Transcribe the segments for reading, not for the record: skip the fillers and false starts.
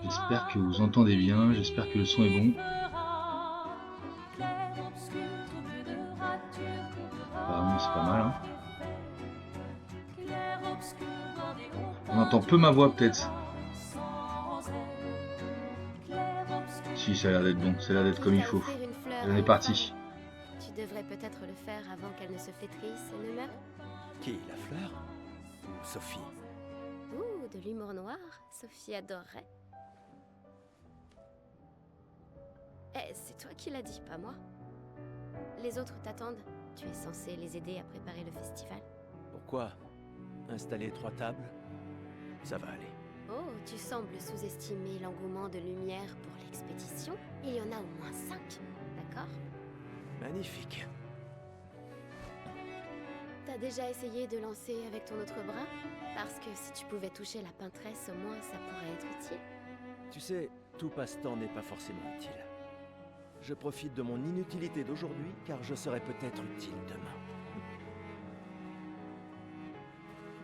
J'espère que vous entendez bien, j'espère que le son est bon. Apparemment c'est pas mal, hein. On entend peu ma voix peut-être. Si, ça a l'air d'être bon, ça a l'air d'être comme il faut. On est parti. Tu devrais peut-être le faire avant qu'elle ne se flétrisse et ne meure. Qui, la fleur? Ou Sophie? Ouh, de l'humour noir, Sophie adorerait. Eh, c'est toi qui l'as dit, pas moi. Les autres t'attendent. Tu es censé les aider à préparer le festival. Pourquoi? Installer 3 tables? Ça va aller. Oh, tu sembles sous-estimer l'engouement de Lumière pour l'expédition. Il y en a au moins 5, d'accord? Magnifique. T'as déjà essayé de lancer avec ton autre bras? Parce que si tu pouvais toucher la peintresse, au moins ça pourrait être utile. Tu sais, tout passe-temps n'est pas forcément utile. Je profite de mon inutilité d'aujourd'hui, car je serai peut-être utile demain.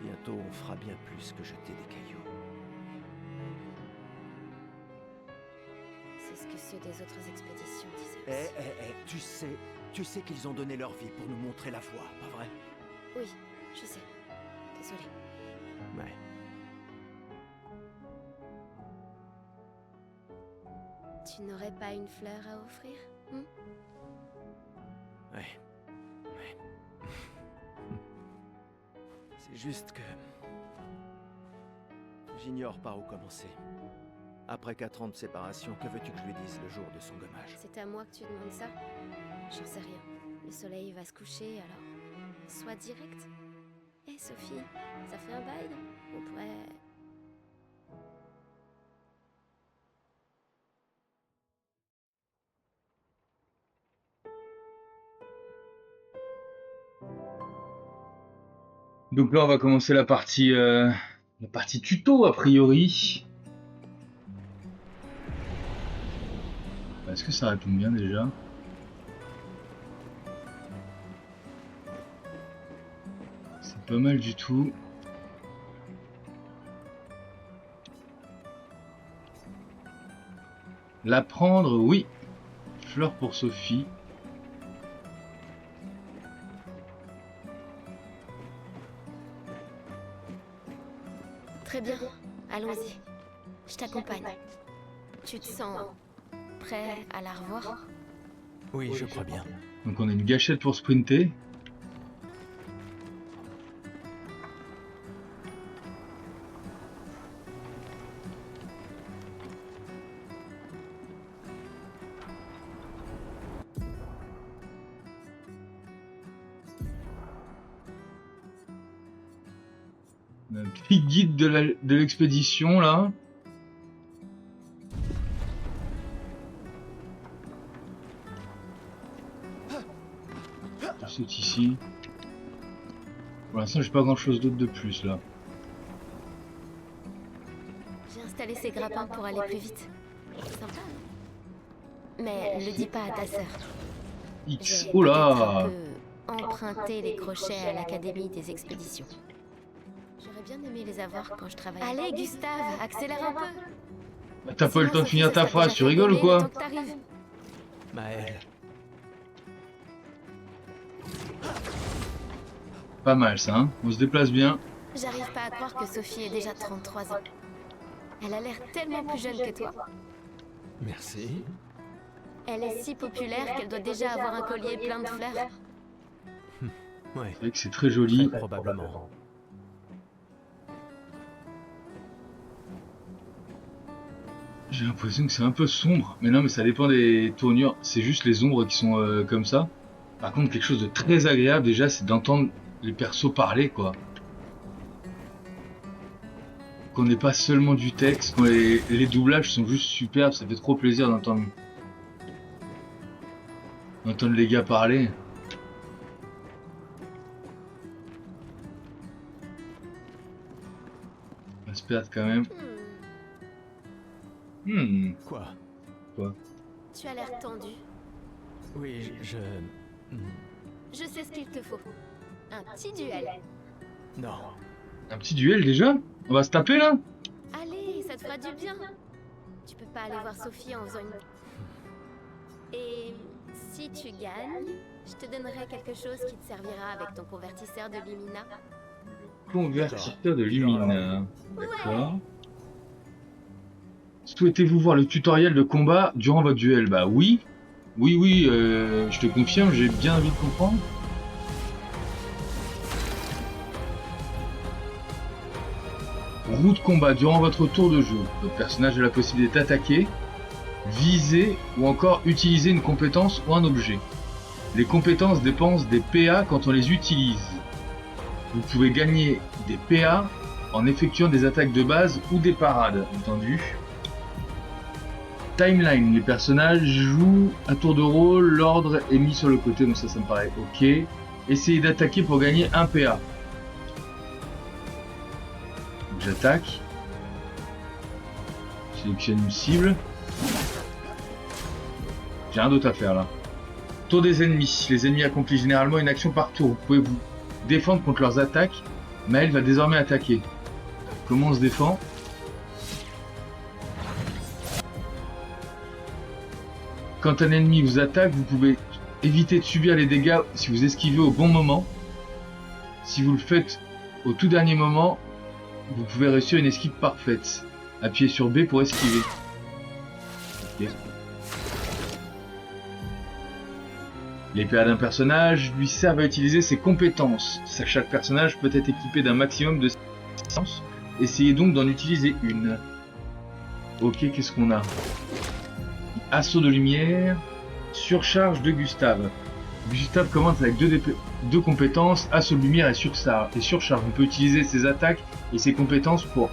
Bientôt, on fera bien plus que jeter des cailloux. C'est ce que ceux des autres expéditions disaient aussi. Tu sais qu'ils ont donné leur vie pour nous montrer la voie, pas vrai? Oui, je sais. Désolée. Ouais. Tu n'aurais pas une fleur à offrir, Ouais. C'est juste que... J'ignore par où commencer. Après 4 ans de séparation, que veux-tu que je lui dise le jour de son gommage? C'est à moi que tu demandes ça? J'en sais rien. Le soleil va se coucher, alors... Sois direct. Hé, Sophie, ça fait un bail? On pourrait... Donc là on va commencer la partie tuto a priori. Est-ce que ça répond bien déjà? C'est pas mal du tout. L'apprendre, oui. Fleur pour Sophie. Très bien, allons-y. Je t'accompagne. Tu te sens prêt à la revoir? Oui, je crois bien. Donc on a une gâchette pour sprinter. Un petit guide de l'expédition là. Je saute ici. Pour l'instant j'ai pas grand chose d'autre de plus là. J'ai installé ces grappins pour aller plus vite. Sympa. Mais le dis pas à ta sœur. X. J'ai Oh peut-être là! un peu emprunté les crochets à l'Académie des expéditions. J'aurais bien aimé les avoir quand je travaillais. Allez, Gustave, accélère un peu. Bah, t'as pas eu le temps de finir ta phrase, tu rigoles ou quoi? Maëlle. Pas mal ça, hein? On se déplace bien. J'arrive pas à croire que Sophie ait déjà 33 ans. Elle a l'air tellement plus jeune que toi. Merci. Elle est si populaire qu'elle doit déjà avoir un collier plein de fleurs. Ouais, C'est vrai que c'est très joli. très probablement. J'ai l'impression que c'est un peu sombre. Mais non, mais ça dépend des tournures. C'est juste les ombres qui sont comme ça. Par contre, quelque chose de très agréable déjà, c'est d'entendre les persos parler, quoi. Qu'on n'ait pas seulement du texte, quand les doublages sont juste superbes, ça fait trop plaisir d'entendre les gars parler. On va se perdre quand même. Quoi? Quoi? Tu as l'air tendu. Oui, Je sais ce qu'il te faut. Un petit duel. Non. Un petit duel déjà? On va se taper là? Allez, ça te fera du bien. Tu peux pas aller voir Sophie en faisant une... Et si tu gagnes, je te donnerai quelque chose qui te servira avec ton convertisseur de Lumina. Convertisseur de Lumina. D'accord. Souhaitez-vous voir le tutoriel de combat durant votre duel? Bah oui. Oui, oui, je te confirme, j'ai bien envie de comprendre. Route combat. Durant votre tour de jeu, votre personnage a la possibilité d'attaquer, viser ou encore utiliser une compétence ou un objet. Les compétences dépensent des PA quand on les utilise. Vous pouvez gagner des PA en effectuant des attaques de base ou des parades, entendu. Timeline, les personnages jouent à tour de rôle, l'ordre est mis sur le côté, donc ça me paraît ok. Essayez d'attaquer pour gagner un PA. Donc j'attaque. Sélectionne une cible. J'ai rien d'autre à faire là. Tour des ennemis. Les ennemis accomplissent généralement une action par tour. Vous pouvez vous défendre contre leurs attaques. Maël va désormais attaquer. Comment on se défend? Quand un ennemi vous attaque, vous pouvez éviter de subir les dégâts si vous esquivez au bon moment. Si vous le faites au tout dernier moment, vous pouvez réussir une esquive parfaite. Appuyez sur B pour esquiver. Okay. Les PA d'un personnage lui servent à utiliser ses compétences. Chaque personnage peut être équipé d'un maximum de compétences. Essayez donc d'en utiliser une. Ok, qu'est-ce qu'on a? Assaut de lumière, surcharge de Gustave. Gustave commence avec deux compétences, assaut de lumière et surcharge. On peut utiliser ses attaques et ses compétences pour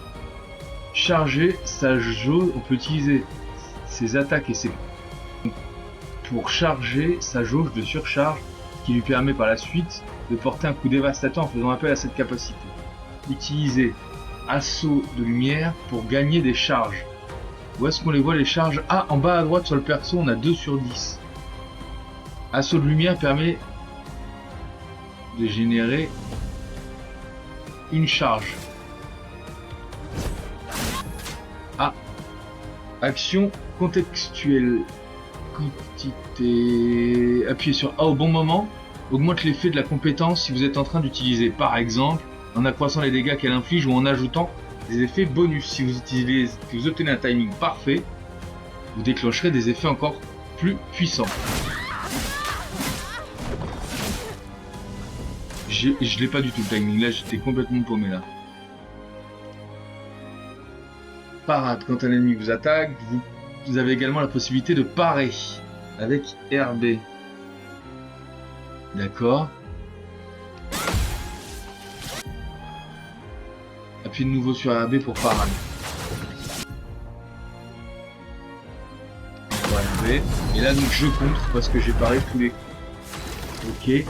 charger sa jauge. On peut utiliser ses attaques et ses pour charger sa jauge de surcharge qui lui permet par la suite de porter un coup dévastateur en faisant appel à cette capacité. Utilisez assaut de lumière pour gagner des charges. Où est-ce qu'on les voit les charges? Ah, en bas à droite sur le perso, on a 2 sur 10. Assaut de lumière permet de générer une charge. Ah, action contextuelle. Quantité. Appuyez sur A au bon moment. Augmente l'effet de la compétence si vous êtes en train d'utiliser, par exemple, en accroissant les dégâts qu'elle inflige ou en ajoutant des effets bonus. Si vous obtenez un timing parfait, vous déclencherez des effets encore plus puissants. Je l'ai pas du tout le timing, là j'étais complètement paumé là. Parade, quand un ennemi vous attaque, vous avez également la possibilité de parer avec RB. D'accord. Appuyez de nouveau sur RB pour parade. Encore RB. Et là donc je contre parce que j'ai paré tous les coups. Ok.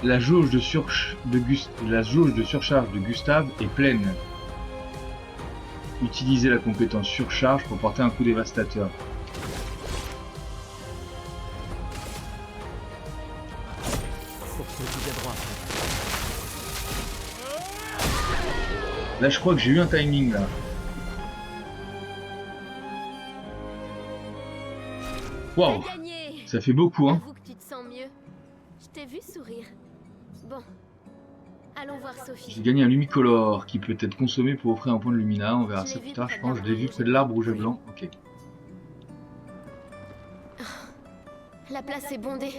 La jauge de surcharge de Gustave est pleine. Utilisez la compétence surcharge pour porter un coup dévastateur. Là je crois que j'ai eu un timing là. Waouh, ça fait beaucoup hein. Avoue que tu te sens mieux. Je t'ai vu sourire. Bon, allons voir Sophie. J'ai gagné un lumicolore qui peut être consommé pour offrir un point de lumina. On verra ça plus tard, je pense. Je l'ai vu près de l'arbre rouge et blanc. Ok. La place est bondée.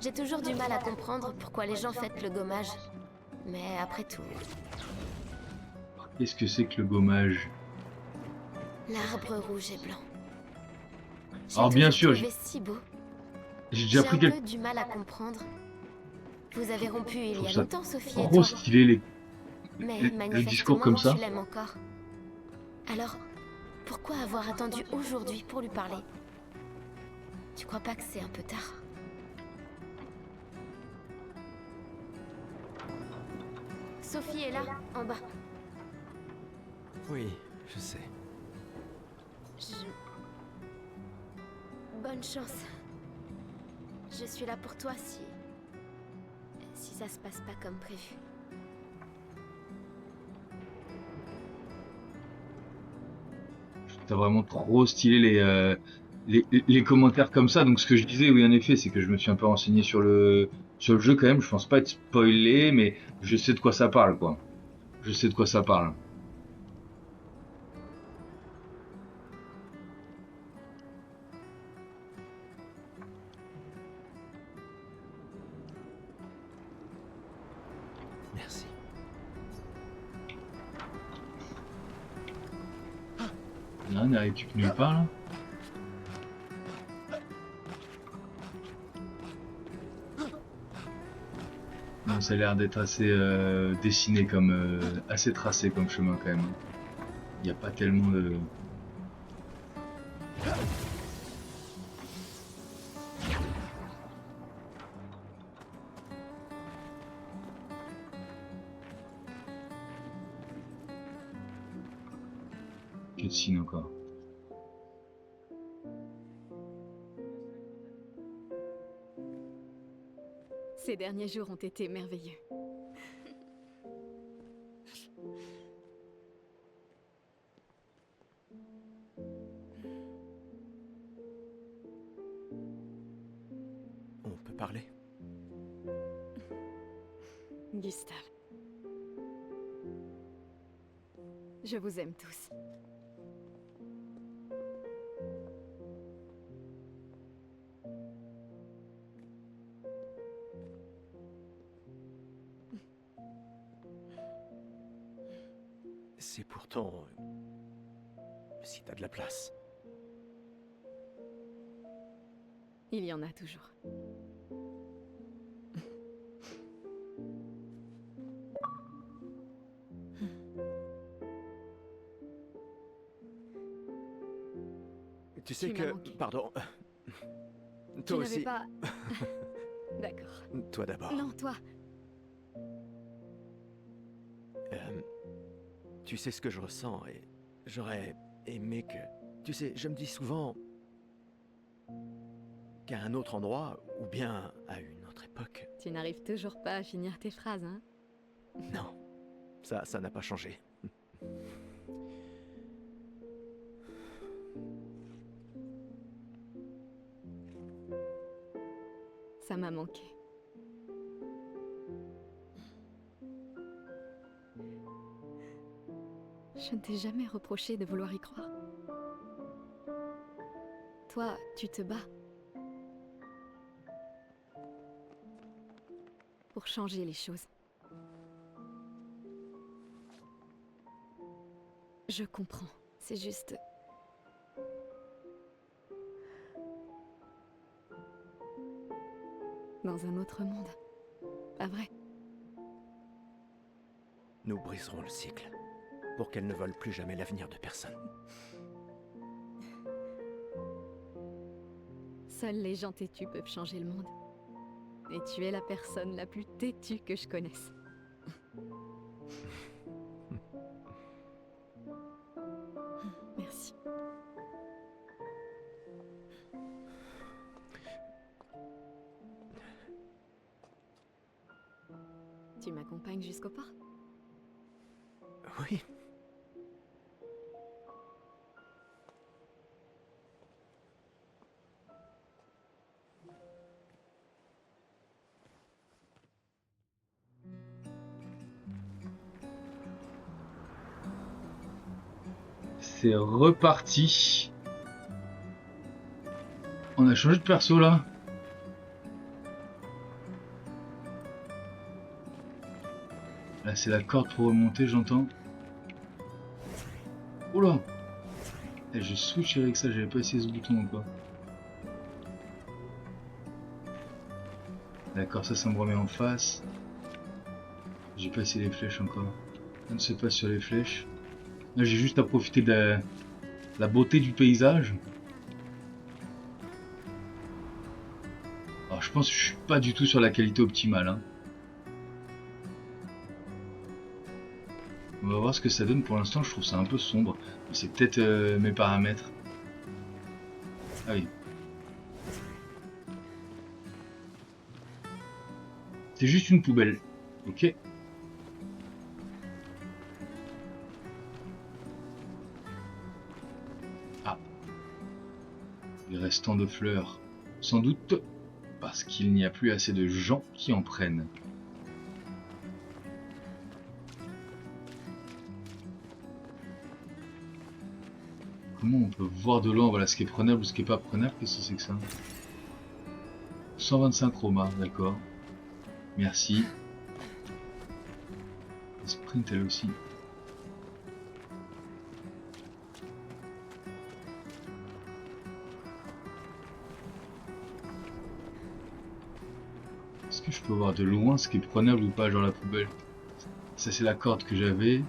J'ai toujours du mal à comprendre pourquoi les gens fêtent le gommage. Mais après tout... Qu'est-ce que c'est que le gommage? L'arbre rouge et blanc. Alors bien sûr, si beau. J'ai déjà pris un peu du mal à comprendre. Vous avez rompu il y a longtemps, Sophie et toi. Trop stylé les discours comme ça. Tu l'aimes encore. Alors, pourquoi avoir attendu aujourd'hui pour lui parler? Tu crois pas que c'est un peu tard? Sophie est là, en bas. Oui, je sais. Bonne chance. Je suis là pour toi si si ça se passe pas comme prévu. T'as vraiment trop stylé les commentaires comme ça. Donc ce que je disais, oui en effet, c'est que je me suis un peu renseigné sur le jeu quand même. Je pense pas être spoilé, mais je sais de quoi ça parle, quoi. Je sais de quoi ça parle. Merci. Là, on arrive nulle part là. Non, ça a l'air d'être assez dessiné comme assez tracé comme chemin quand même. Il n'y a pas tellement de. Cutscene encore. Ces derniers jours ont été merveilleux. On peut parler? Gustave. Je vous aime tous. C'est pourtant... si t'as de la place. Il y en a toujours. Tu sais Tu m'as que... manqué. Pardon. Tu Toi n'avais aussi. pas... D'accord. Toi d'abord. Non, toi. Tu sais ce que je ressens et j'aurais aimé que... Tu sais, je me dis souvent qu'à un autre endroit, ou bien à une autre époque... Tu n'arrives toujours pas à finir tes phrases, hein? Non, ça n'a pas changé. Ça m'a manqué. Je ne t'ai jamais reproché de vouloir y croire. Toi, tu te bats. Pour changer les choses. Je comprends. C'est juste... dans un autre monde. Pas vrai? Nous briserons le cycle, pour qu'elle ne vole plus jamais l'avenir de personne. Seuls les gens têtus peuvent changer le monde. Et tu es la personne la plus têtue que je connaisse. Merci. Tu m'accompagnes jusqu'au port? Oui. C'est reparti. On a changé de perso là. Là c'est la corde pour remonter, j'entends. Oula. Et j'ai switché avec ça, j'avais pas essayé ce bouton ou quoi. D'accord, ça me remet en face. J'ai pas essayé les flèches encore. On ne sait pas sur les flèches. Là j'ai juste à profiter de la beauté du paysage. Alors je pense que je suis pas du tout sur la qualité optimale. Hein. On va voir ce que ça donne. Pour l'instant je trouve ça un peu sombre. C'est peut-être mes paramètres. Ah oui. C'était juste une poubelle. Ok. Ah. Les restants de fleurs. Sans doute parce qu'il n'y a plus assez de gens qui en prennent. Comment on peut voir de loin, voilà, ce qui est prenable ou ce qui est pas prenable? Qu'est-ce que c'est que ça? 125 Roma, d'accord. Merci. La sprint elle aussi. Est-ce que je peux voir de loin ce qui est prenable ou pas, genre la poubelle? Ça c'est la corde que j'avais.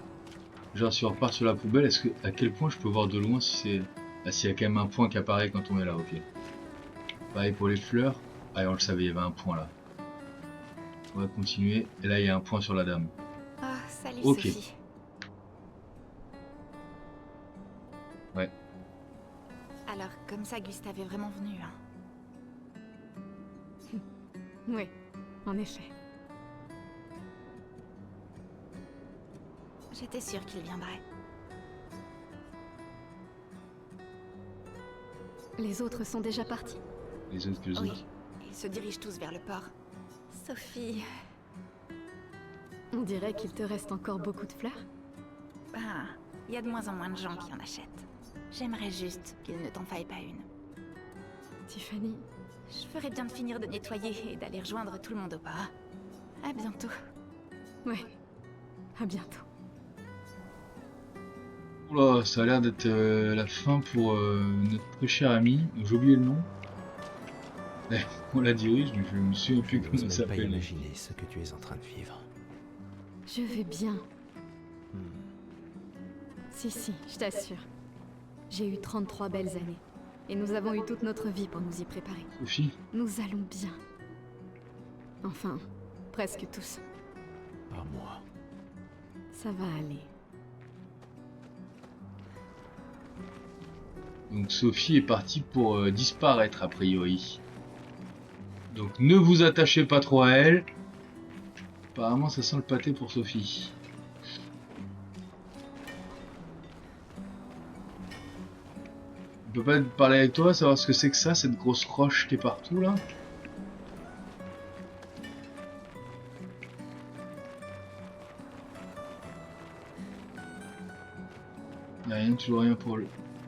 Genre si on repart sur la poubelle, est-ce que à quel point je peux voir de loin si c'est... Ah, s'il y a quand même un point qui apparaît quand on est là, ok. Pareil pour les fleurs. Ah, on le savait, il y avait un point là. On va continuer. Et là, il y a un point sur la dame. Ah, salut Ok. Sophie. Ouais. Alors, comme ça, Gustave est vraiment venu, hein. Oui, en effet. J'étais sûre qu'il viendrait. Les autres sont déjà partis? Les autres que les Oui, autres. ils se dirigent tous vers le port. Sophie... On dirait qu'il te reste encore beaucoup de fleurs. Ben, il y a de moins en moins de gens qui en achètent. J'aimerais juste qu'il ne t'en faille pas une. Tiffany, Je ferais bien de finir de nettoyer et d'aller rejoindre tout le monde au pas. À bientôt. ouais, à bientôt. Oula, ça a l'air d'être la fin pour notre très cher ami. J'ai oublié le nom. On la dirige, mais je me souviens plus Je comment n'ose ça même pas s'appelle. imaginer ce que tu es en train de vivre. Je vais bien. Hmm. Si, je t'assure. J'ai eu 33 belles années. Et nous avons eu toute notre vie pour nous y préparer. Sophie, Nous allons bien. Enfin, presque tous. Pas moi. Ça va aller. donc Sophie est partie pour disparaître a priori. Donc ne vous attachez pas trop à elle. Apparemment ça sent le pâté pour Sophie. On peut pas parler avec toi, savoir ce que c'est que ça, cette grosse roche qui est partout là? Y'a rien, toujours rien pour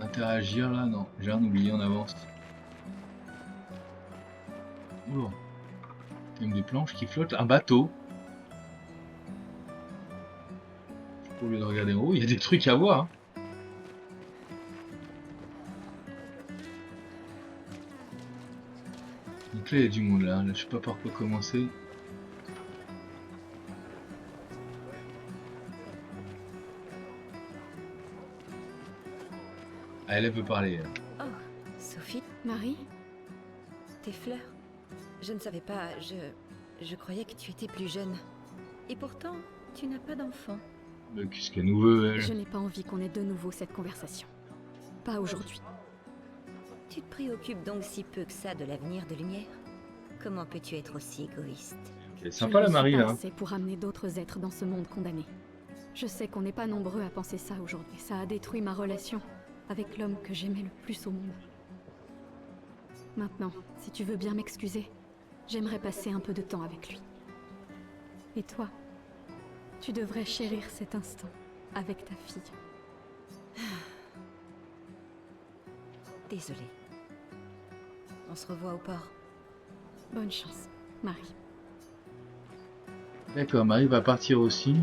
interagir là? Non, j'ai rien oublié, on avance. Oh. Même des planches qui flottent, un bateau. Au lieu de regarder en haut, il y a des trucs à voir. Hein. Donc là il y a du monde là, je sais pas par quoi commencer. Ah, elle veut parler. Elle. Oh, Sophie, Marie? tes fleurs. Je ne savais pas, je croyais que tu étais plus jeune. Et pourtant, tu n'as pas d'enfant. Mais qu'est-ce qu'elle nous veut elle? Je n'ai pas envie qu'on ait de nouveau cette conversation. Pas aujourd'hui. Tu te préoccupes donc si peu que ça de l'avenir de Lumière? Comment peux-tu être aussi égoïste? Elle est sympa la Je ne Marie suis pas là. assez pour amener d'autres êtres dans ce monde condamné. Je sais qu'on n'est pas nombreux à penser ça aujourd'hui. Ça a détruit ma relation avec l'homme que j'aimais le plus au monde. Maintenant, si tu veux bien m'excuser, j'aimerais passer un peu de temps avec lui. Et toi, tu devrais chérir cet instant avec ta fille. Désolée. On se revoit au port. Bonne chance, Marie. D'accord, Marie va partir aussi.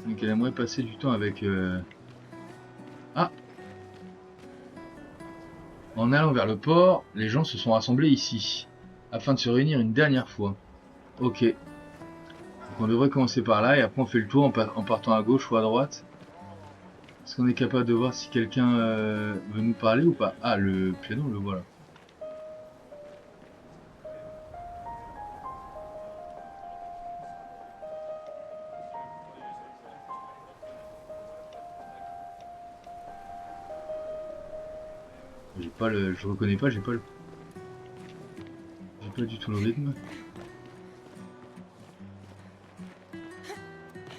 Donc elle aimerait passer du temps avec... Ah! En allant vers le port, les gens se sont rassemblés ici, afin de se réunir une dernière fois. Ok. Donc on devrait commencer par là, et après on fait le tour en partant à gauche ou à droite. Est-ce qu'on est capable de voir si quelqu'un veut nous parler ou pas? Ah, le piano, le voilà. J'ai pas le... Je reconnais pas, j'ai pas le... J'ai pas du tout le rythme.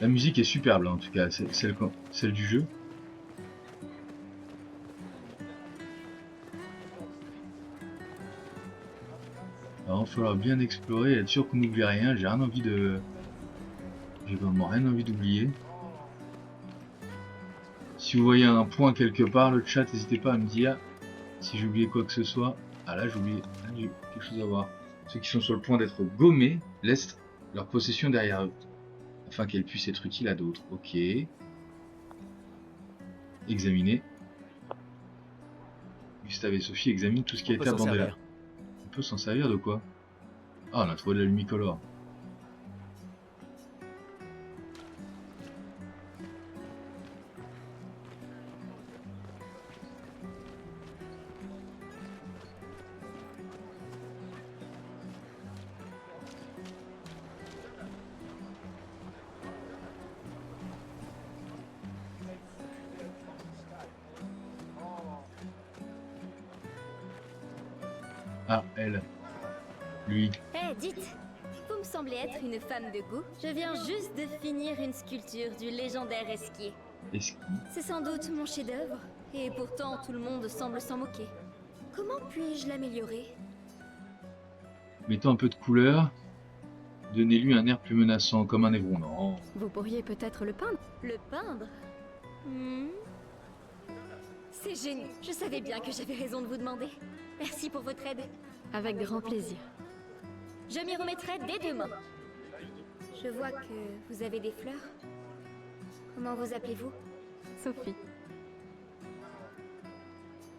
La musique est superbe là, en tout cas, celle du jeu. Alors, il va falloir bien explorer, être sûr qu'on n'oublie rien. J'ai rien envie de... J'ai vraiment rien envie d'oublier. Si vous voyez un point quelque part, le chat, n'hésitez pas à me dire si j'ai oublié quoi que ce soit. Ah là, j'ai oublié quelque chose à voir. Ceux qui sont sur le point d'être gommés laissent leur possession derrière eux, afin qu'elles puissent être utiles à d'autres. Ok. Examiner. Gustave et Sophie examinent tout ce qui a été abandonné là. On peut s'en servir de quoi? Ah, on a trouvé de la lumicolore. Ah, elle. Lui. Hé, dites, vous me semblez être une femme de goût. Je viens juste de finir une sculpture du légendaire Esquier. Esqui. C'est sans doute mon chef-d'œuvre, et pourtant tout le monde semble s'en moquer. Comment puis-je l'améliorer? Mettons un peu de couleur. Donnez-lui un air plus menaçant, comme un évron. Non. Vous pourriez peut-être le peindre? Le peindre? C'est génial. Je savais bien que j'avais raison de vous demander. Merci pour votre aide. Avec grand plaisir. Je m'y remettrai dès demain. Je vois que vous avez des fleurs. Comment vous appelez-vous? Sophie.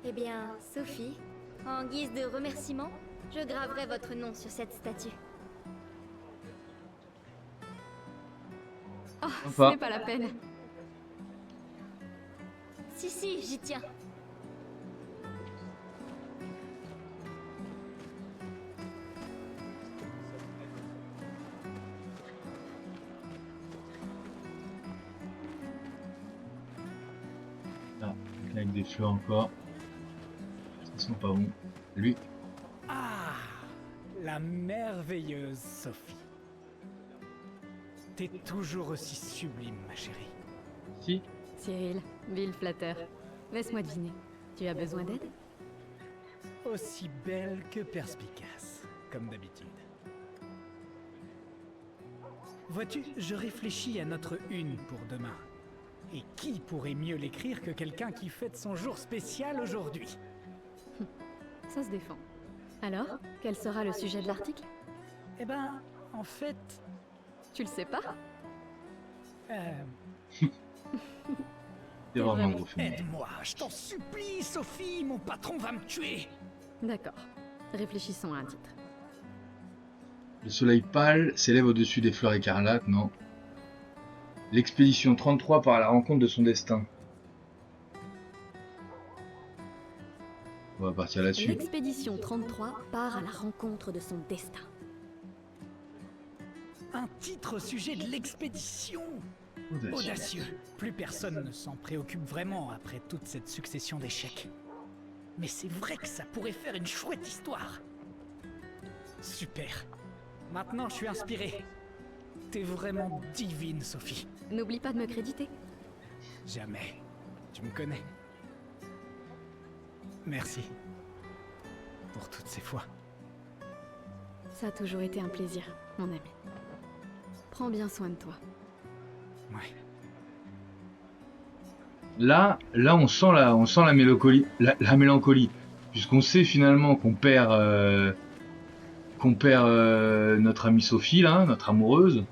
Eh bien, Sophie, en guise de remerciement, je graverai votre nom sur cette statue. Oh, ce Sympa. n'est pas la peine. Si, j'y tiens. Ah, avec des fleurs encore. Ça sent pas bon. Lui. Ah, la merveilleuse Sophie. T'es toujours aussi sublime, ma chérie. Si. Cyril, vil flatteur. Laisse-moi deviner. Tu as besoin d'aide? Aussi belle que perspicace, comme d'habitude. Vois-tu, je réfléchis à notre une pour demain. Et qui pourrait mieux l'écrire que quelqu'un qui fête son jour spécial aujourd'hui? Ça se défend. Alors, quel sera le sujet de l'article? Eh ben, en fait... Tu le sais pas? C'est vraiment gros film. Aide-moi, je t'en supplie, Sophie, mon patron va me tuer. D'accord. Réfléchissons à un titre. Le soleil pâle s'élève au-dessus des fleurs écarlates, non. L'expédition 33 part à la rencontre de son destin. On va partir là-dessus. L'expédition 33 part à la rencontre de son destin. Un titre au sujet de l'expédition. Audacieux. Plus personne ne s'en préoccupe vraiment après toute cette succession d'échecs. Mais c'est vrai que ça pourrait faire une chouette histoire. Super. Maintenant, je suis inspiré. T'es vraiment divine, Sophie. N'oublie pas de me créditer. Jamais. Tu me connais. Merci. Pour toutes ces fois. Ça a toujours été un plaisir, mon ami. Prends bien soin de toi. Ouais. Là, on sent la mélancolie, la mélancolie, puisqu'on sait finalement qu'on perd notre amie Sophie là, notre amoureuse,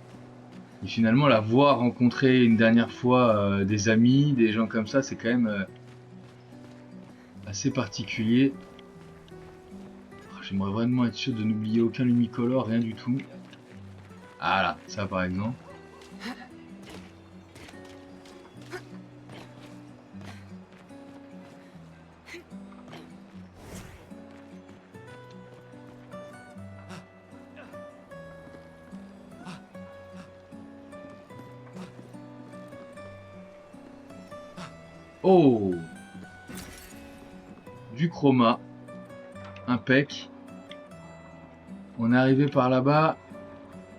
et finalement la voir rencontrer une dernière fois des amis, des gens comme ça, c'est quand même assez particulier. Oh, j'aimerais vraiment être sûr de n'oublier aucun lumicolore, rien du tout. Ah là, ça par exemple. Oh, du chroma, impec. On est arrivé par là-bas.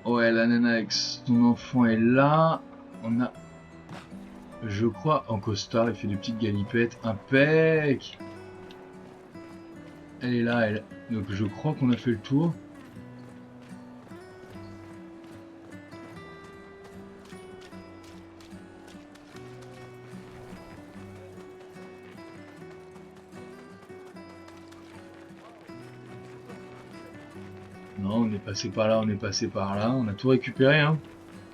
Ouais, la nana avec son enfant est là. On a, je crois, en costard, il fait des petites galipettes. Impec. Elle est là, elle. Donc je crois qu'on a fait le tour. Non, on est passé par là, on est passé par là. On a tout récupéré, hein.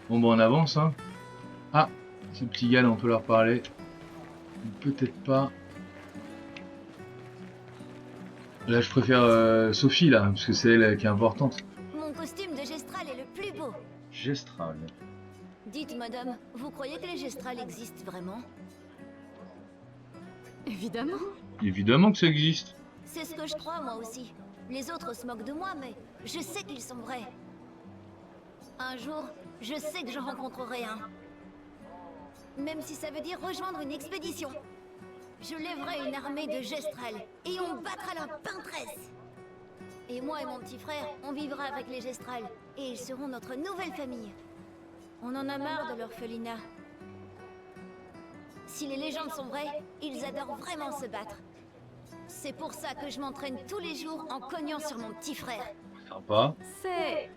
Bon, on avance, hein. Ah, ces petits gars là, on peut leur parler. Peut-être pas. Là, je préfère Sophie, là, parce que c'est elle qui est importante. Mon costume de Gestral est le plus beau. Gestral. Dites, madame, vous croyez que les Gestrals existent vraiment? Évidemment. Évidemment que ça existe. C'est ce que je crois, moi aussi. Les autres se moquent de moi, mais je sais qu'ils sont vrais. Un jour, je sais que j'en rencontrerai un. Même si ça veut dire rejoindre une expédition. Je lèverai une armée de Gestral, et on battra leur peintresse. Et moi et mon petit frère, on vivra avec les Gestral, et ils seront notre nouvelle famille. On en a marre de l'orphelinat. Si les légendes sont vraies, ils adorent vraiment se battre. C'est pour ça que je m'entraîne tous les jours en cognant sur mon petit frère. Sympa. C'est...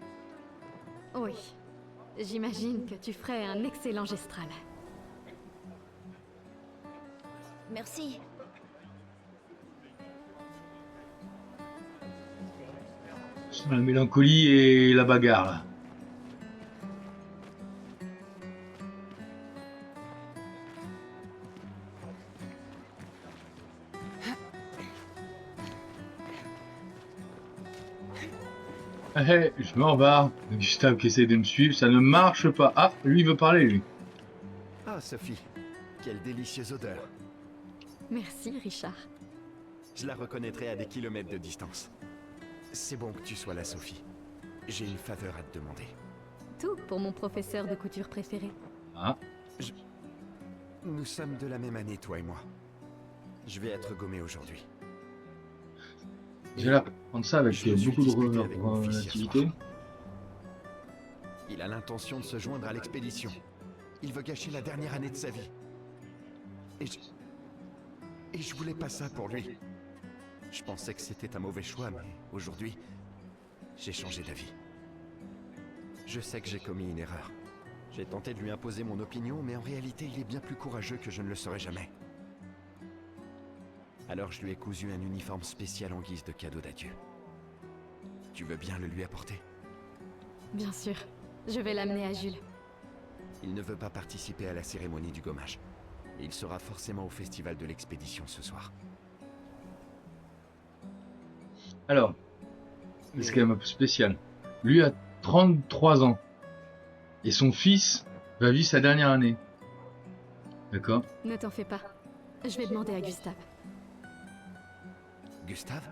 Oui. J'imagine que tu ferais un excellent Gestral. Merci. La mélancolie et la bagarre, là. Hey, je me rebarre. Gustave qui essaie de me suivre, ça ne marche pas. Ah, lui il veut parler, lui. Ah, Sophie, quelle délicieuse odeur. Merci, Richard. Je la reconnaîtrai à des kilomètres de distance. C'est bon que tu sois là, Sophie. J'ai une faveur à te demander. Tout pour mon professeur de couture préféré. Ah, Nous sommes de la même année, toi et moi. Je vais être gommé aujourd'hui. j'ai l'air de prendre ça avec Je suis beaucoup discuté de avec mon fils hier relativité. soir. Il a l'intention de se joindre à l'expédition. Il veut gâcher la dernière année de sa vie. Et je voulais pas ça pour lui. Je pensais que c'était un mauvais choix, mais aujourd'hui, j'ai changé d'avis. Je sais que j'ai commis une erreur. J'ai tenté de lui imposer mon opinion, mais en réalité, il est bien plus courageux que je ne le serais jamais. Alors je lui ai cousu un uniforme spécial en guise de cadeau d'adieu. Tu veux bien le lui apporter? Bien sûr. Je vais l'amener à Jules. Il ne veut pas participer à la cérémonie du gommage. Il sera forcément au festival de l'expédition ce soir. Alors, c'est quand même un peu spécial. Lui a 33 ans. Et son fils va vivre sa dernière année. D'accord? Ne t'en fais pas. Je vais demander à Gustave. Gustave?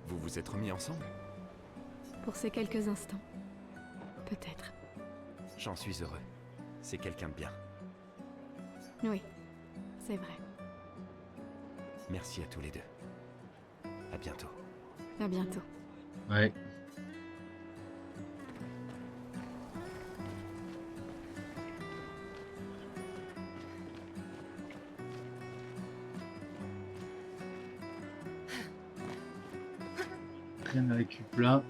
Vous vous êtes remis ensemble? Pour ces quelques instants. Peut-être. J'en suis heureux. C'est quelqu'un de bien. Oui. C'est vrai. Merci à tous les deux. À bientôt. À bientôt. Ouais. Rien à récup là.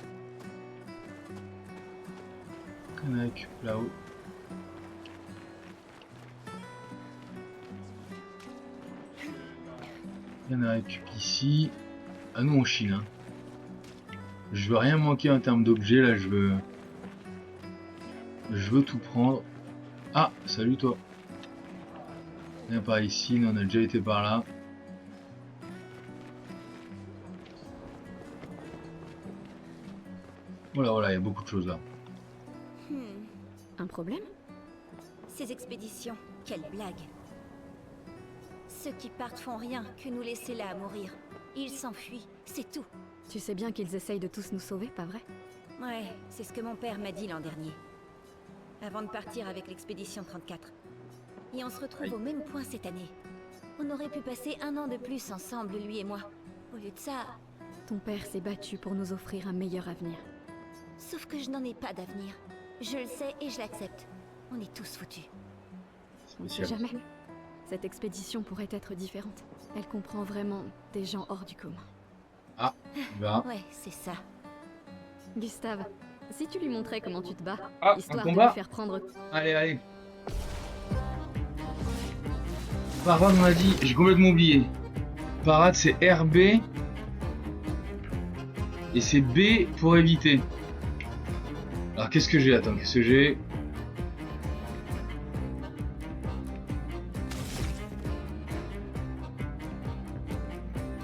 Rien à récup là-haut. Rien à récup ici. Ah nous on chine hein. Je veux rien manquer en termes d'objets là, je veux tout prendre. Ah, salut toi. Viens par ici, nous on a déjà été par là. Voilà, il y a beaucoup de choses là. Un problème? Ces expéditions, quelle blague. Ceux qui partent font rien que nous laisser là à mourir. Ils s'enfuient, c'est tout. Tu sais bien qu'ils essayent de tous nous sauver, pas vrai? Ouais, c'est ce que mon père m'a dit l'an dernier. Avant de partir avec l'expédition 34. Et on se retrouve au même point cette année. On aurait pu passer 1 an de plus ensemble, lui et moi. Au lieu de ça... Ton père s'est battu pour nous offrir un meilleur avenir. Sauf que je n'en ai pas d'avenir. Je le sais et je l'accepte. On est tous foutus. On ne sait jamais. Cette expédition pourrait être différente. Elle comprend vraiment des gens hors du commun. Ah, bah. Ouais, c'est ça. Gustave, si tu lui montrais comment tu te bats, Ah, un histoire de combat lui faire prendre... Allez, allez. Parade, on a dit, j'ai complètement oublié. Parade, c'est RB. Et c'est B pour éviter. Alors, qu'est-ce que j'ai? Attends, qu'est-ce que j'ai?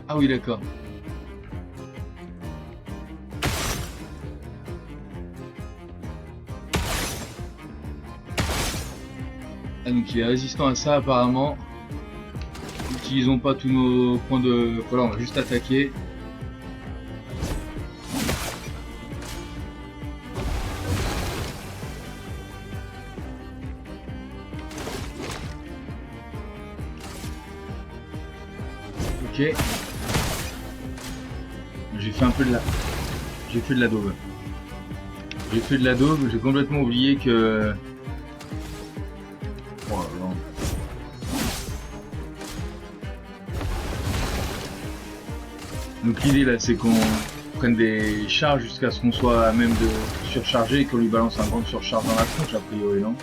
Ah oui, d'accord. Ah, donc il est résistant à ça apparemment. N'utilisons pas tous nos points de... Voilà, on va juste attaquer. Ok. J'ai fait un peu de la... J'ai fait de la daube. J'ai fait de la daube, j'ai complètement oublié que... Oh là là. Donc l'idée là c'est qu'on prenne des charges jusqu'à ce qu'on soit à même de surcharger et qu'on lui balance un grand surcharge dans la tronche a priori, non?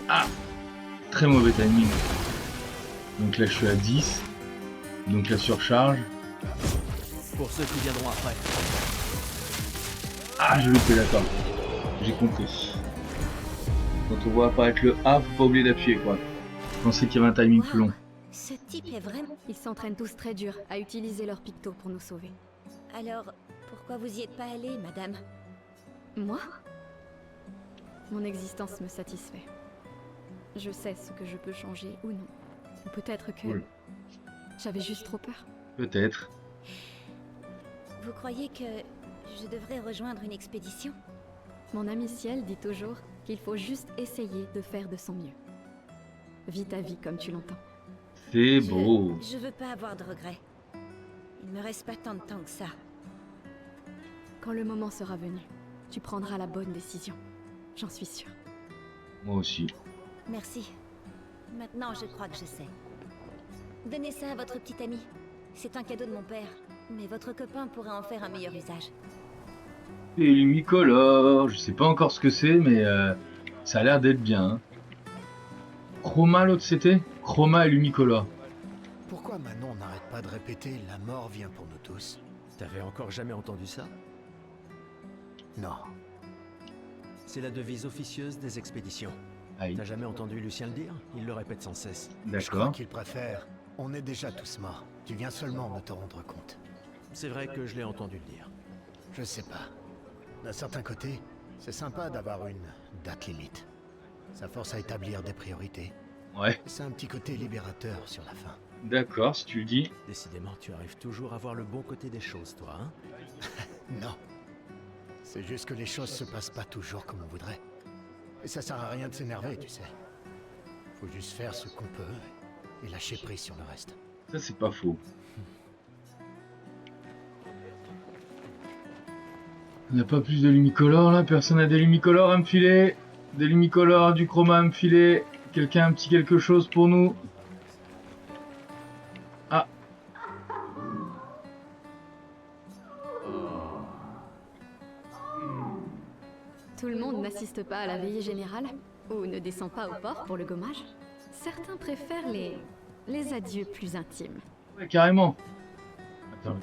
Ah! Très mauvais timing. Donc là je suis à 10. Donc la surcharge. Pour ceux qui viendront après. Ah, je loupé, d'accord. J'ai compris. Quand on voit apparaître le A, faut pas oublier d'appuyer, quoi. Je pensais qu'il y avait un timing plus long. Ce type est vraiment... Ils s'entraînent tous très dur à utiliser leur picto pour nous sauver. Alors, pourquoi vous y êtes pas allé, madame? Moi? Mon existence me satisfait. Je sais ce que je peux changer ou non. Ou peut-être que... Cool. J'avais juste trop peur. Peut-être. Vous croyez que je devrais rejoindre une expédition? Mon ami Ciel dit toujours qu'il faut juste essayer de faire de son mieux. Vis ta vie comme tu l'entends. C'est beau. Je veux pas avoir de regrets. Il me reste pas tant de temps que ça. Quand le moment sera venu, tu prendras la bonne décision. J'en suis sûre. Moi aussi. Merci. Maintenant, je crois que je sais. Donnez ça à votre petit ami. C'est un cadeau de mon père. Mais votre copain pourrait en faire un meilleur usage. Et Lumicolor, je sais pas encore ce que c'est, mais ça a l'air d'être bien. Hein. Chroma, l'autre c'était? Chroma et Lumicolor. Pourquoi Manon n'arrête pas de répéter « la mort vient pour nous tous » T'avais encore jamais entendu ça? Non. C'est la devise officieuse des expéditions. Aïe. T'as jamais entendu Lucien le dire? Il le répète sans cesse. Je crois D'accord. qu'il préfère « on est déjà tous morts, tu viens seulement de te rendre compte ». C'est vrai que je l'ai entendu le dire. Je sais pas. D'un certain côté, c'est sympa d'avoir une date limite. Ça force à établir des priorités. Ouais. C'est un petit côté libérateur sur la fin. D'accord, si tu le dis. Décidément, tu arrives toujours à voir le bon côté des choses, toi, hein? Non. C'est juste que les choses se passent pas toujours comme on voudrait. Et ça sert à rien de s'énerver, tu sais. Faut juste faire ce qu'on peut et lâcher prise sur le reste. Ça, c'est pas faux. Il n'y a pas plus de Lumicolor là, personne n'a des Lumicolor à me filer. Des Lumicolor, du Chroma à me filer. Quelqu'un a un petit quelque chose pour nous. Ah. Tout le monde n'assiste pas à la veillée générale ou ne descend pas au port pour le gommage. Certains préfèrent les adieux plus intimes. Ouais, carrément. Attends.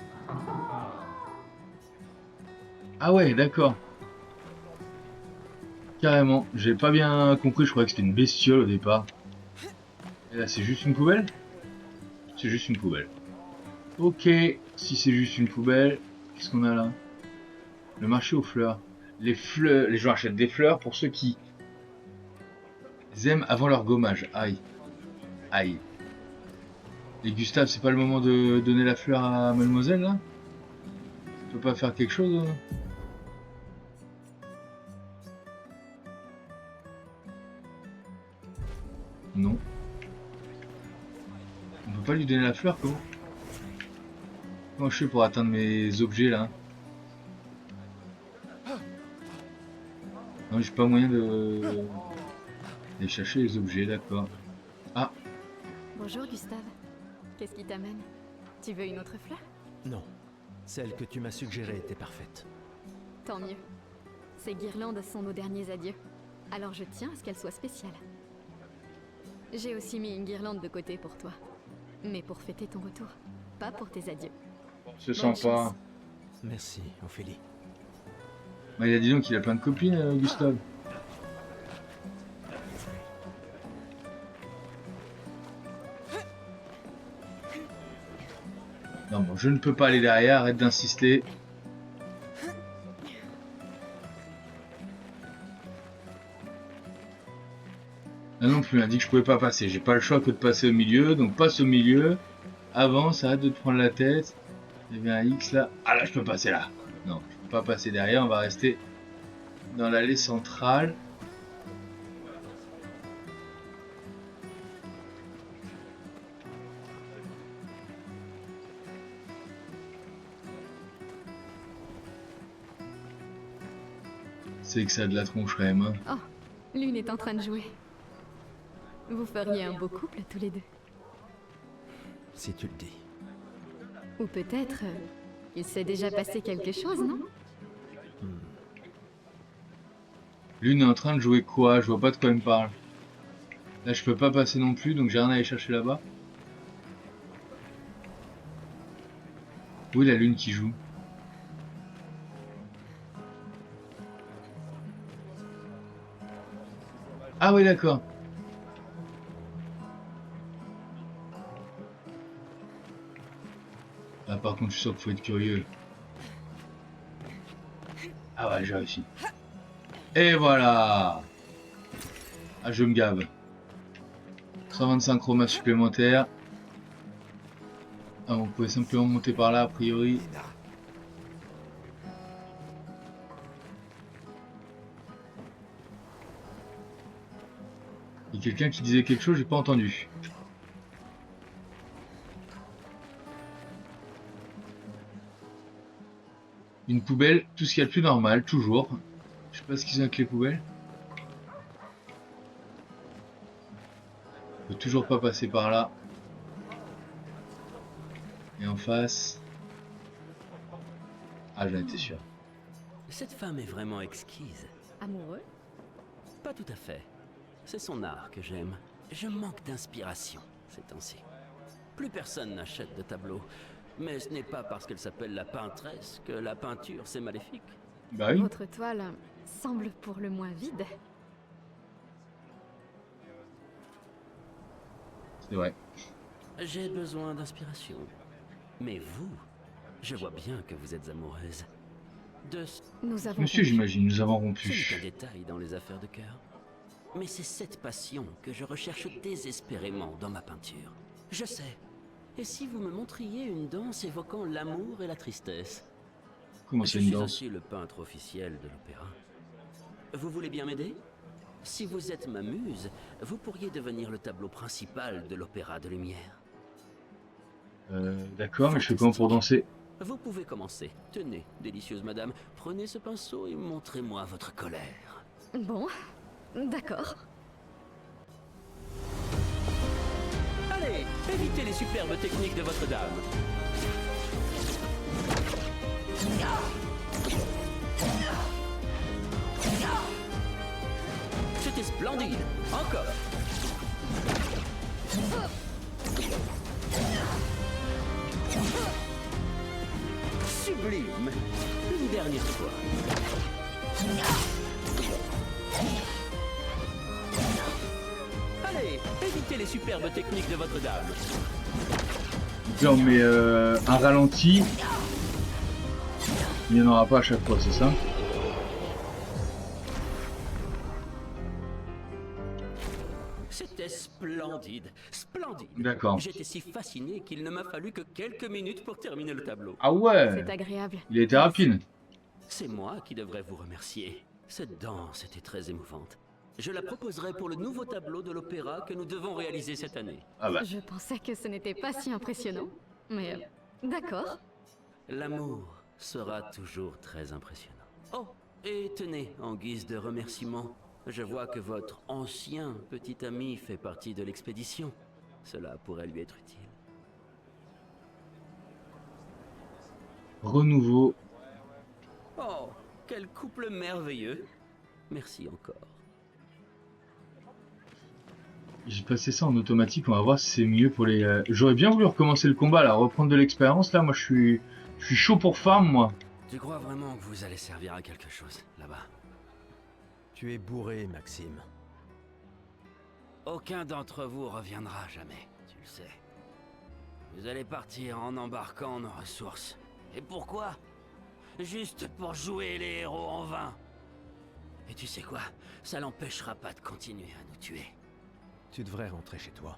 Ah ouais, d'accord. Carrément. J'ai pas bien compris, je croyais que c'était une bestiole au départ. Et là, c'est juste une poubelle? C'est juste une poubelle. Ok, si c'est juste une poubelle, qu'est-ce qu'on a là? Le marché aux fleurs. Les fleurs, les gens achètent des fleurs pour ceux qui aiment avant leur gommage. Aïe. Aïe. Et Gustave, c'est pas le moment de donner la fleur à mademoiselle là? Tu peux pas faire quelque chose? Non. Donc pas lui donner la fleur, comment? Comment je fais pour atteindre mes objets là? Non, j'ai pas moyen de chercher les objets, d'accord. Ah, Bonjour Gustave. Qu'est-ce qui t'amène? Tu veux une autre fleur? Non. Celle que tu m'as suggérée était parfaite. Tant mieux. Ces guirlandes sont nos derniers adieux. Alors je tiens à ce qu'elles soient spéciales. J'ai aussi mis une guirlande de côté pour toi. Mais pour fêter ton retour, pas pour tes adieux. c'est Bonne sympa. chance. Merci, Ophélie. Bah, il a dit donc qu'il a plein de copines, Gustave. Non, bon, je ne peux pas aller derrière, arrête d'insister. Là non plus, il a dit que je pouvais pas passer. J'ai pas le choix que de passer au milieu, donc passe au milieu. Avance, arrête de te prendre la tête. Il y avait un X là. Ah là, je peux passer là. Non, je peux pas passer derrière, on va rester dans l'allée centrale. C'est que ça a de la tronche quand même. Hein. Oh, l'une est en train de jouer. Vous feriez un beau couple tous les deux. Si tu le dis. Ou peut-être, il s'est déjà passé quelque chose, non? L'une est en train de jouer quoi? Je vois pas de quoi elle me parle. Là, je peux pas passer non plus, donc j'ai rien à aller chercher là-bas. Où est la lune qui joue? Ah oui, d'accord. Là, par contre, je suis sûr qu'il faut être curieux. Ah ouais, j'ai réussi. Et voilà. Ah, je me gave. 125 chromas supplémentaires. Ah, on pouvait simplement monter par là, a priori. Il y a quelqu'un qui disait quelque chose, j'ai pas entendu. Une poubelle, tout ce qu'il y a de plus normal, toujours. Je sais pas ce qu'ils ont avec les poubelles. Je peux toujours pas passer par là. Et en face... Ah, j'en étais sûr. Cette femme est vraiment exquise. Amoureux? Pas tout à fait. C'est son art que j'aime. Je manque d'inspiration ces temps-ci. Plus personne n'achète de tableaux. Mais ce n'est pas parce qu'elle s'appelle la peintresse que la peinture c'est maléfique. Bah oui. Votre toile semble pour le moins vide. C'est vrai. J'ai besoin d'inspiration. Mais vous, je vois bien que vous êtes amoureuse. Nous avons Monsieur, j'imagine, nous avons Ce n'est rompu. qu'un détail dans les affaires de cœur. Mais c'est cette passion que je recherche désespérément dans ma peinture. Je sais. Et si vous me montriez une danse évoquant l'amour et la tristesse? Comment Je c'est une suis danse? aussi le peintre officiel de l'opéra. Vous voulez bien m'aider? Si vous êtes ma muse, vous pourriez devenir le tableau principal de l'opéra de lumière. D'accord, mais je fais comment pour danser? Vous pouvez commencer. Tenez, délicieuse madame, prenez ce pinceau et montrez-moi votre colère. Bon, d'accord. Allez, évitez les superbes techniques de votre dame. C'était splendide. Encore. Sublime. Une dernière fois. Allez, évitez les superbes techniques de votre dame. Là, on met un ralenti. Il n'y en aura pas à chaque fois, c'est ça? C'était splendide, splendide. D'accord. J'étais si fasciné qu'il ne m'a fallu que quelques minutes pour terminer le tableau. Ah ouais! C'est agréable. Il a été rapide. C'est moi qui devrais vous remercier. Cette danse était très émouvante. Je la proposerai pour le nouveau tableau de l'opéra que nous devons réaliser cette année. Ah bah, Je pensais que ce n'était pas si impressionnant. Mais d'accord. L'amour sera toujours très impressionnant. Oh, et tenez, en guise de remerciement, je vois que votre ancien petit ami fait partie de l'expédition. Cela pourrait lui être utile. renouveau. Oh, quel couple merveilleux. Merci encore. J'ai passé ça en automatique, on va voir si c'est mieux pour les... J'aurais bien voulu recommencer le combat, là, reprendre de l'expérience, là, moi je suis chaud pour farm, moi. Tu crois vraiment que vous allez servir à quelque chose, là-bas? Tu es bourré, Maxime. Aucun d'entre vous reviendra jamais, tu le sais. Vous allez partir en embarquant nos ressources. Et pourquoi? Juste pour jouer les héros en vain. Et tu sais quoi? Ça l'empêchera pas de continuer à nous tuer. Tu devrais rentrer chez toi.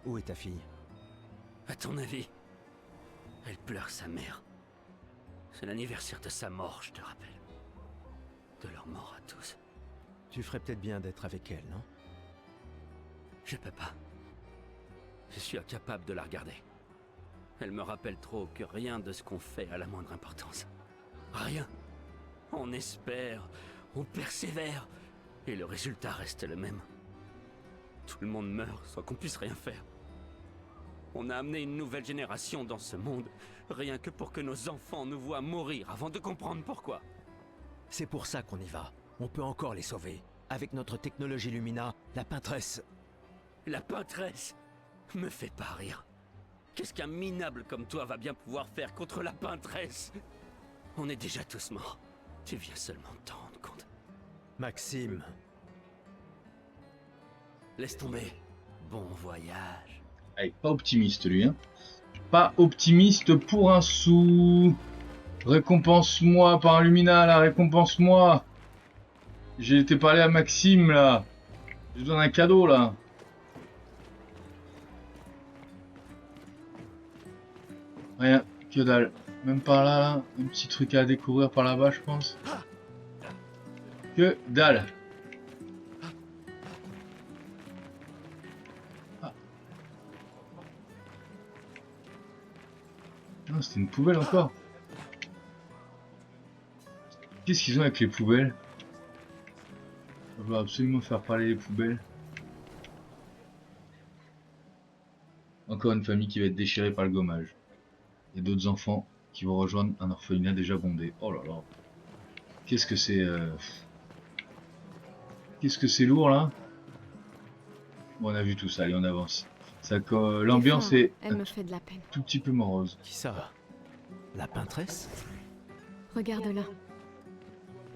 Où est ta fille? À ton avis? Elle pleure sa mère. C'est l'anniversaire de sa mort, je te rappelle. De leur mort à tous. Tu ferais peut-être bien d'être avec elle, non? Je peux pas. Je suis incapable de la regarder. Elle me rappelle trop que rien de ce qu'on fait a la moindre importance. Rien. On espère, on persévère, et le résultat reste le même. Tout le monde meurt sans qu'on puisse rien faire. On a amené une nouvelle génération dans ce monde, rien que pour que nos enfants nous voient mourir avant de comprendre pourquoi. C'est pour ça qu'on y va. On peut encore les sauver. Avec notre technologie Lumina, la peintresse... La peintresse me fait pas rire. Qu'est-ce qu'un minable comme toi va bien pouvoir faire contre la peintresse? On est déjà tous morts. Tu viens seulement de t'en rendre compte. Maxime... Laisse tomber. Bon voyage. Allez, pas optimiste, lui, hein. Pas optimiste pour un sou. Récompense-moi par un Lumina, là, récompense-moi. J'ai été parler à Maxime, là. Je lui donne un cadeau, là. Rien, que dalle. Même par là, là, un petit truc à découvrir par là-bas, je pense. Que dalle. Ah. Non, c'était une poubelle encore. Qu'est-ce qu'ils ont avec les poubelles? On va absolument faire parler les poubelles. Encore une famille qui va être déchirée par le gommage. Et d'autres enfants qui vont rejoindre un orphelinat déjà bondé. Oh là là. Qu'est-ce que c'est Qu'est-ce que c'est lourd là? Bon, on a vu tout ça, allez on avance. L'ambiance est Elle me fait de la peine. tout petit peu morose. Qui ça? La peintresse? Regarde-la.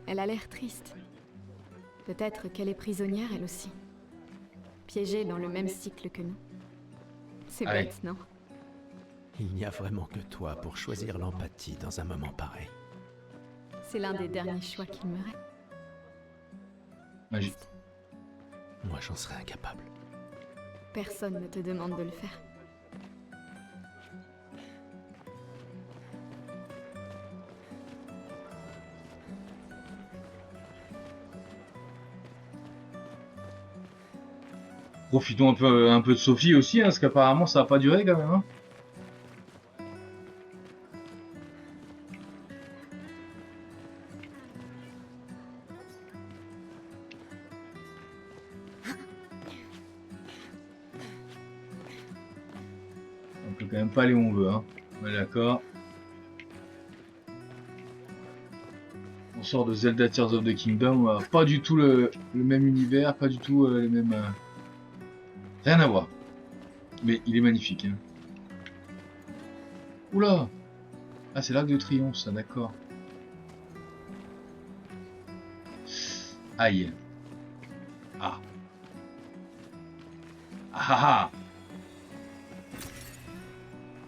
Elle a l'air triste. Peut-être qu'elle est prisonnière elle aussi. Piégée dans le même cycle que nous. C'est Allez. bête, non? Il n'y a vraiment que toi pour choisir l'empathie dans un moment pareil. C'est l'un des derniers choix qu'il me reste. Magie. Moi, j'en serais incapable. Personne ne te demande de le faire. Profitons un peu de Sophie aussi, hein, parce qu'apparemment ça va pas durer quand même. Hein. On peut quand même pas aller où on veut, hein. On est d'accord. On sort de Zelda Tears of the Kingdom, pas du tout le même univers, pas du tout les mêmes... Rien à voir. Mais il est magnifique. Hein. Oula! Ah, c'est l'Arc de Triomphe, ça, d'accord. Aïe. Ah. Ah ah ah!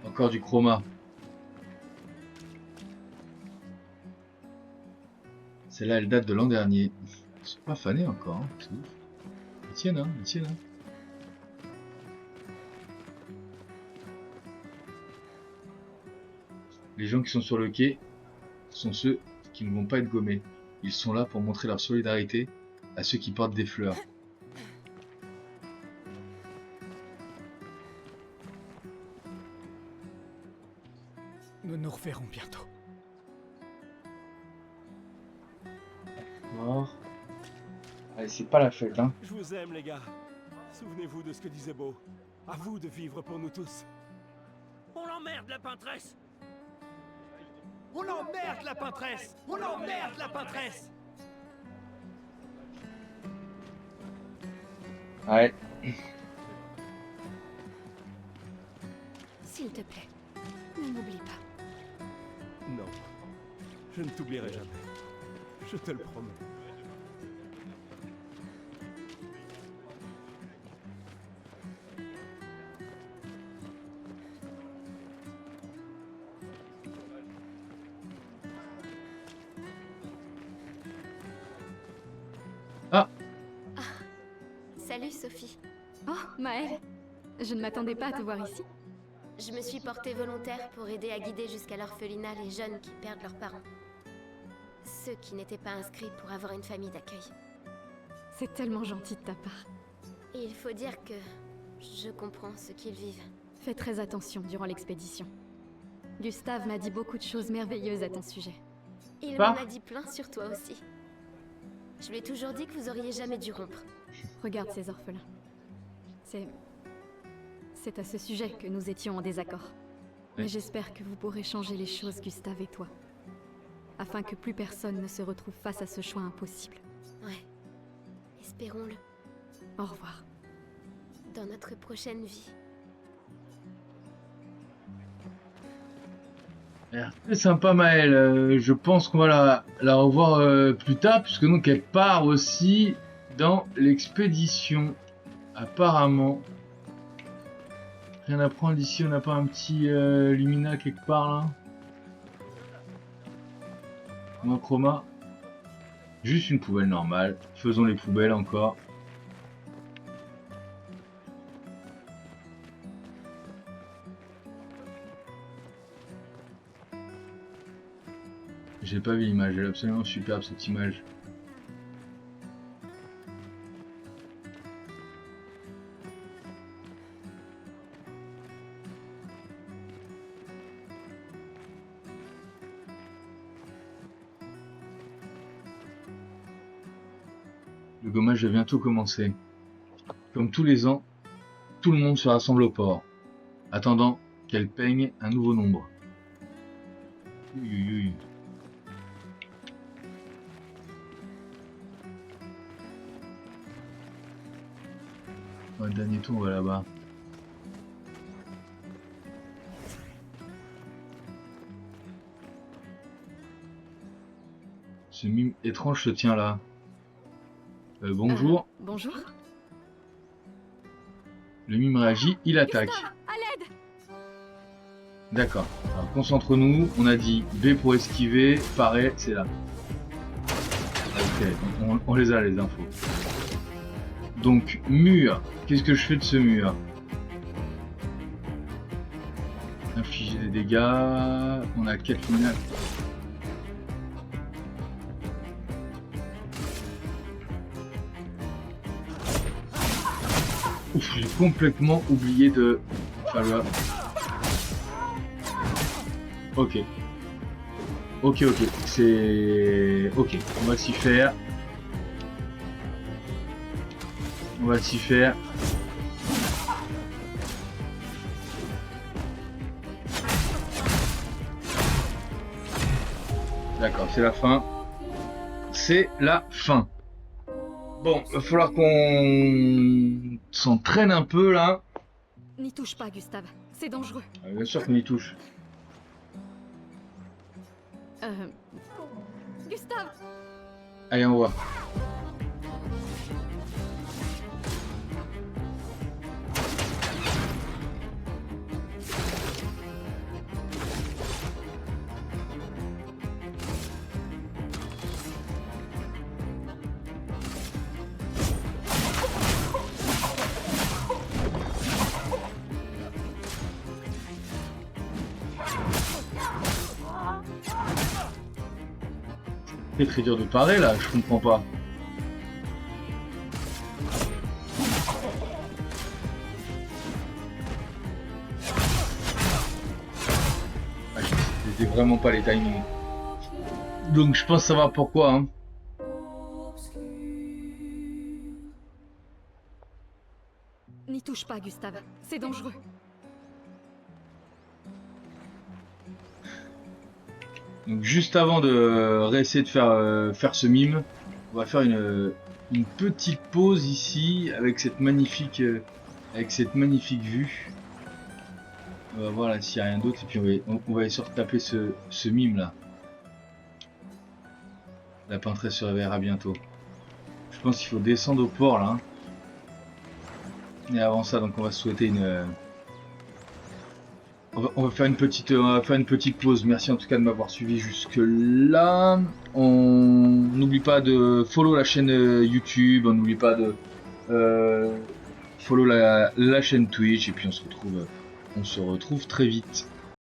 Encore du chroma. Celle-là, elle date de l'an dernier. Ils sont pas fanés encore, hein. C'est ouf. Ils tiennent, hein, ils tiennent, hein. Les gens qui sont sur le quai sont ceux qui ne vont pas être gommés. Ils sont là pour montrer leur solidarité à ceux qui portent des fleurs. Nous nous reverrons bientôt. Mort. Allez, c'est pas la fête, hein. Je vous aime, les gars. Souvenez-vous de ce que disait Beau. À vous de vivre pour nous tous. On l'emmerde, la peintresse! On emmerde la peintresse! On emmerde la peintresse! Ouais. S'il te plaît, ne m'oublie pas. Non. Je ne t'oublierai jamais. Je te le promets. Salut Sophie. Oh, Maëlle, je ne m'attendais pas à te voir ici. Je me suis portée volontaire pour aider à guider jusqu'à l'orphelinat les jeunes qui perdent leurs parents. Ceux qui n'étaient pas inscrits pour avoir une famille d'accueil. C'est tellement gentil de ta part. Et il faut dire que je comprends ce qu'ils vivent. Fais très attention durant l'expédition. Gustave m'a dit beaucoup de choses merveilleuses à ton sujet. Il Pas m'en a dit plein sur toi aussi. Je lui ai toujours dit que vous auriez jamais dû rompre. Regarde ces orphelins. C'est à ce sujet que nous étions en désaccord. Mais j'espère que vous pourrez changer les choses, Gustave et toi. Afin que plus personne ne se retrouve face à ce choix impossible. Ouais. Espérons-le. Au revoir. Dans notre prochaine vie. C'est sympa Maëlle, je pense qu'on va la revoir plus tard, puisque donc elle part aussi dans l'expédition, apparemment. Rien à prendre d'ici, on n'a pas un petit Lumina quelque part là? Ou un chroma? Juste une poubelle normale, faisons les poubelles encore. J'ai pas vu l'image, elle est absolument superbe cette image. Le gommage va bientôt commencer. Comme tous les ans, tout le monde se rassemble au port, attendant qu'elle peigne un nouveau nombre. Ui, ui, ui. Le dernier tour, on va là-bas. Ce mime étrange se tient là. Bonjour. Bonjour. Le mime réagit, il attaque. Gustave, à l'aide! D'accord. Alors concentre-nous. On a dit B pour esquiver. Pareil, c'est là. Ok, on les a les infos. Donc, mur. Qu'est-ce que je fais de ce mur? Infliger des dégâts. On a 4 minutes. Ouf, j'ai complètement oublié de faire le... Ok. Ok, c'est... Ok, on va s'y faire. On va s'y faire. D'accord, c'est la fin. C'est la fin. Bon, il va falloir qu'on s'entraîne un peu là. N'y touche pas, Gustave. C'est dangereux. Bien sûr qu'on y touche. Gustave! Allez, on voit. C'est très dur de parer là, je comprends pas. Ah, J'ai vraiment pas les timings. Donc je pense savoir pourquoi. Hein. N'y touche pas, Gustave. C'est dangereux. Donc juste avant de réessayer de faire ce mime, on va faire une petite pause ici avec cette magnifique vue. On va voir là s'il n'y a rien d'autre et puis on va essayer de retaper ce mime là. La peintresse se réveillera bientôt. Je pense qu'il faut descendre au port là. Et avant ça, donc on va se souhaiter on va faire une petite pause. Merci en tout cas de m'avoir suivi jusque là. On n'oublie pas de follow la chaîne YouTube, on n'oublie pas de follow la chaîne Twitch et puis on se retrouve très vite.